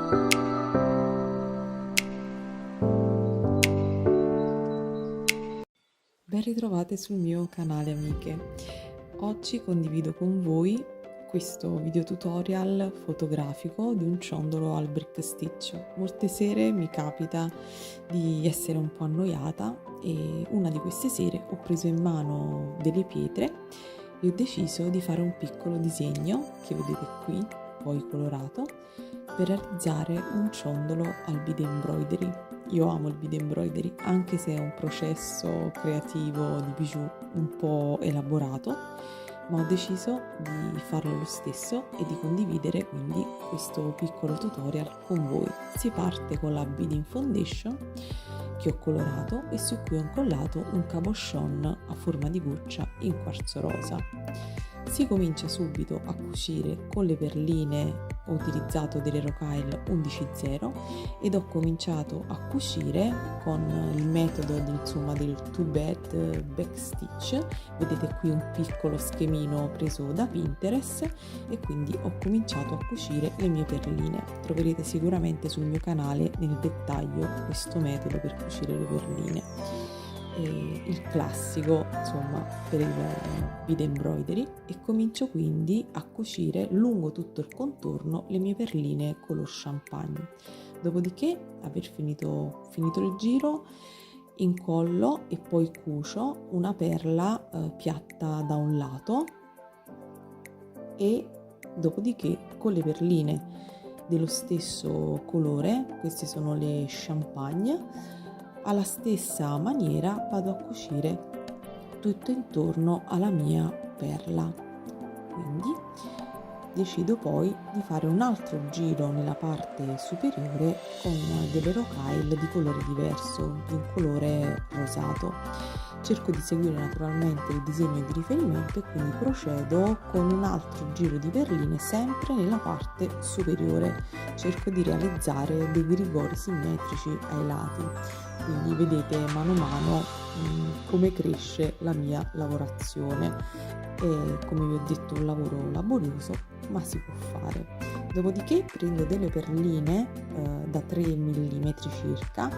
Ben ritrovate sul mio canale amiche. Oggi condivido con voi questo video tutorial fotografico di un ciondolo al brick stitch. Molte sere mi capita di essere un po' annoiata e una di queste sere ho preso in mano delle pietre e ho deciso di fare un piccolo disegno che vedete qui, poi colorato, per realizzare un ciondolo al bead embroidery. Io amo il bead embroidery, anche se è un processo creativo di bijou un po' elaborato, ma ho deciso di farlo lo stesso e di condividere quindi questo piccolo tutorial con voi. Si parte con la beading foundation che ho colorato e su cui ho incollato un cabochon a forma di goccia in quarzo rosa. Si comincia subito a cucire con le perline. Ho utilizzato delle Rokyle 11.0 ed ho cominciato a cucire con il metodo del 2-bed backstitch. Vedete qui un piccolo schemino preso da Pinterest e quindi ho cominciato a cucire le mie perline. Troverete sicuramente sul mio canale nel dettaglio questo metodo per cucire le perline. Il classico insomma per il bead embroidery, e comincio quindi a cucire lungo tutto il contorno le mie perline color champagne. Dopodiché, aver finito il giro, incollo e poi cucio una perla piatta da un lato e dopodiché con le perline dello stesso colore, queste sono le champagne, alla stessa maniera vado a cucire tutto intorno alla mia perla. Quindi decido poi di fare un altro giro nella parte superiore con delle Rokyle di colore diverso, di un colore rosato. Cerco di seguire naturalmente il disegno di riferimento e quindi procedo con un altro giro di perline sempre nella parte superiore. Cerco di realizzare dei grigori simmetrici ai lati, quindi vedete mano a mano come cresce la mia lavorazione. E come vi ho detto, un lavoro laborioso, ma si può fare. Dopodiché prendo delle perline da 3 mm circa,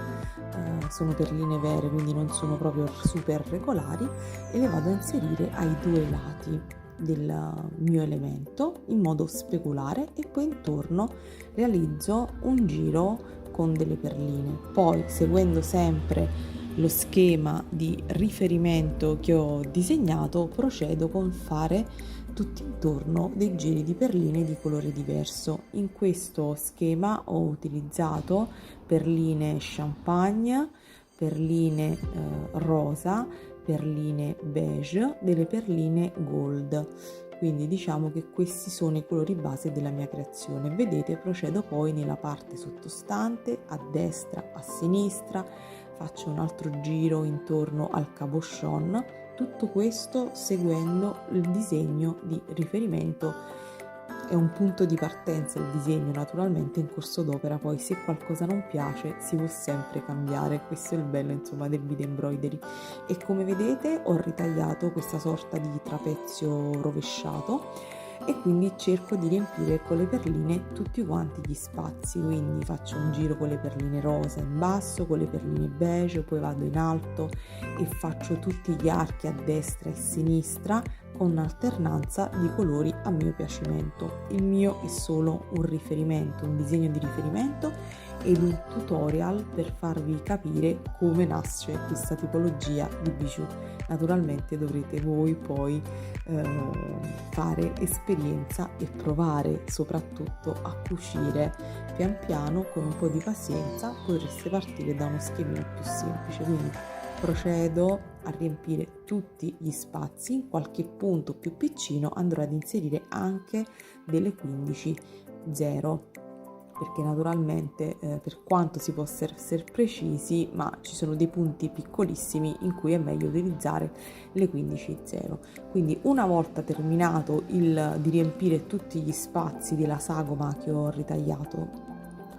sono perline vere quindi non sono proprio super regolari, e le vado a inserire ai due lati del mio elemento in modo speculare e poi intorno realizzo un giro con delle perline. Poi, seguendo sempre lo schema di riferimento che ho disegnato, procedo con fare tutti intorno dei giri di perline di colore diverso. In questo schema ho utilizzato perline champagne, perline rosa, perline beige, delle perline gold. Quindi diciamo che questi sono i colori base della mia creazione. Vedete, procedo poi nella parte sottostante, a destra, a sinistra, faccio un altro giro intorno al cabochon, tutto questo seguendo il disegno di riferimento. È un punto di partenza il disegno, naturalmente in corso d'opera poi se qualcosa non piace si può sempre cambiare. Questo è il bello insomma del bead embroidery. E come vedete ho ritagliato questa sorta di trapezio rovesciato e quindi cerco di riempire con le perline tutti quanti gli spazi. Quindi faccio un giro con le perline rosa in basso, con le perline beige, poi vado in alto e faccio tutti gli archi a destra e a sinistra con un'alternanza di colori a mio piacimento. Il mio è solo un riferimento, un disegno di riferimento ed un tutorial per farvi capire come nasce questa tipologia di bijou. Naturalmente dovrete voi poi fare esperienza e provare soprattutto a cucire pian piano. Con un po' di pazienza potreste partire da uno schemino più semplice. Quindi procedo a riempire tutti gli spazi. In qualche punto più piccino andrò ad inserire anche delle 15.0, perché naturalmente per quanto si possa essere precisi, ma ci sono dei punti piccolissimi in cui è meglio utilizzare le 15.0. Quindi una volta terminato di riempire tutti gli spazi della sagoma che ho ritagliato,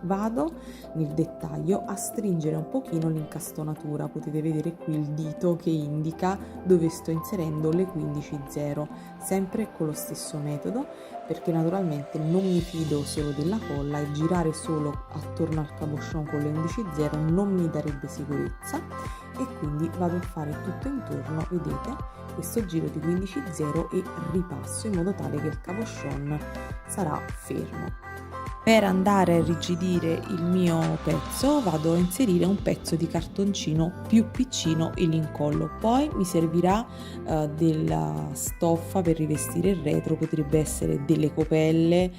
vado nel dettaglio a stringere un pochino l'incastonatura. Potete vedere qui il dito che indica dove sto inserendo le 15.0, sempre con lo stesso metodo. perché naturalmente non mi fido solo della colla e girare solo attorno al cabochon con le 11.0 non mi darebbe sicurezza, e quindi vado a fare tutto intorno, vedete, questo giro di 15.0 e ripasso in modo tale che il cabochon sarà fermo. Per andare a irrigidire il mio pezzo vado a inserire un pezzo di cartoncino più piccino in incollo, poi mi servirà della stoffa per rivestire il retro, potrebbe essere delle copelle,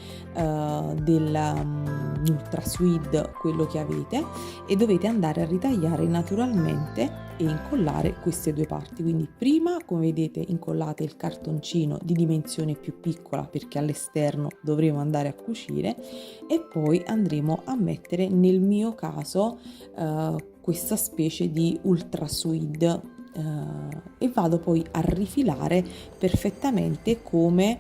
dell'ultra suede, quello che avete, e dovete andare a ritagliare naturalmente e incollare queste due parti. Quindi prima, come vedete, incollate il cartoncino di dimensione più piccola perché all'esterno dovremo andare a cucire, e poi andremo a mettere, nel mio caso, questa specie di ultra suede, e vado poi a rifilare perfettamente come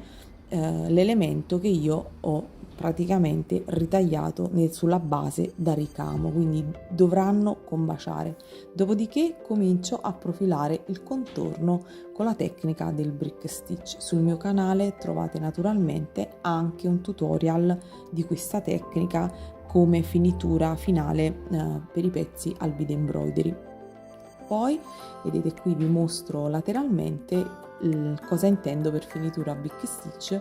l'elemento che io ho praticamente ritagliato sulla base da ricamo, quindi dovranno combaciare. Dopodiché comincio a profilare il contorno con la tecnica del brick stitch. Sul mio canale trovate naturalmente anche un tutorial di questa tecnica come finitura finale per i pezzi al bead embroidery. Poi vedete, qui vi mostro lateralmente cosa intendo per finitura brick stitch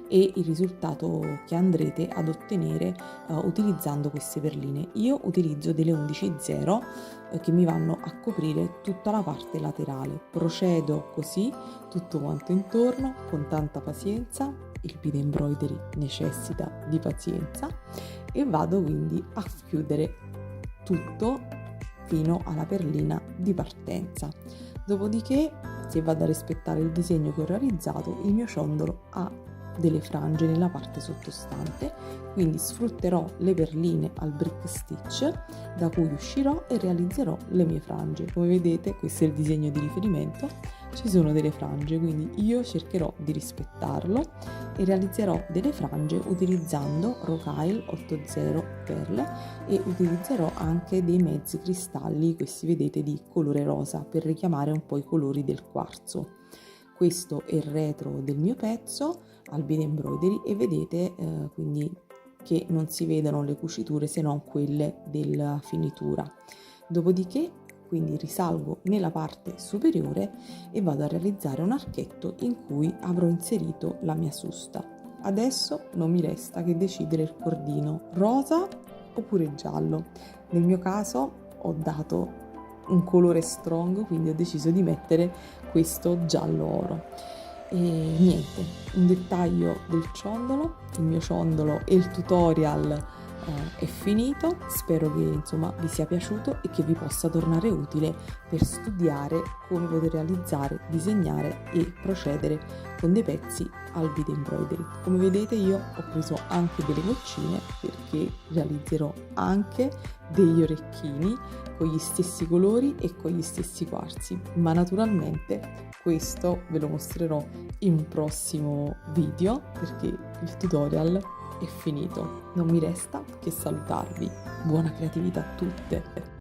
e il risultato che andrete ad ottenere utilizzando queste perline. Io utilizzo delle 11.0 che mi vanno a coprire tutta la parte laterale. Procedo così tutto quanto intorno con tanta pazienza, il bead embroidery necessita di pazienza, e vado quindi a chiudere tutto fino alla perlina di partenza. Dopodiché, se vado a rispettare il disegno che ho realizzato, il mio ciondolo ha delle frange nella parte sottostante, quindi sfrutterò le perline al brick stitch da cui uscirò e realizzerò le mie frange. Come vedete, questo è il disegno di riferimento, ci sono delle frange, quindi io cercherò di rispettarlo e realizzerò delle frange utilizzando Rockwell 80 perle, e utilizzerò anche dei mezzi cristalli, questi vedete di colore rosa, per richiamare un po' i colori del quarzo. Questo è il retro del mio pezzo al bead embroidery, e vedete quindi che non si vedono le cuciture se non quelle della finitura. Dopodiché quindi risalgo nella parte superiore e vado a realizzare un archetto in cui avrò inserito la mia susta. Adesso non mi resta che decidere il cordino, rosa oppure giallo. Nel mio caso ho dato un colore strong, quindi ho deciso di mettere questo giallo oro. E niente, un dettaglio del ciondolo, il mio ciondolo e il tutorial è finito. Spero che insomma vi sia piaciuto e che vi possa tornare utile per studiare come poter realizzare, disegnare e procedere con dei pezzi al bead embroidery. Come vedete, io ho preso anche delle goccine perché realizzerò anche degli orecchini con gli stessi colori e con gli stessi quarzi, ma naturalmente questo ve lo mostrerò in un prossimo video perché il tutorial è finito. Non mi resta che salutarvi. Buona creatività a tutte!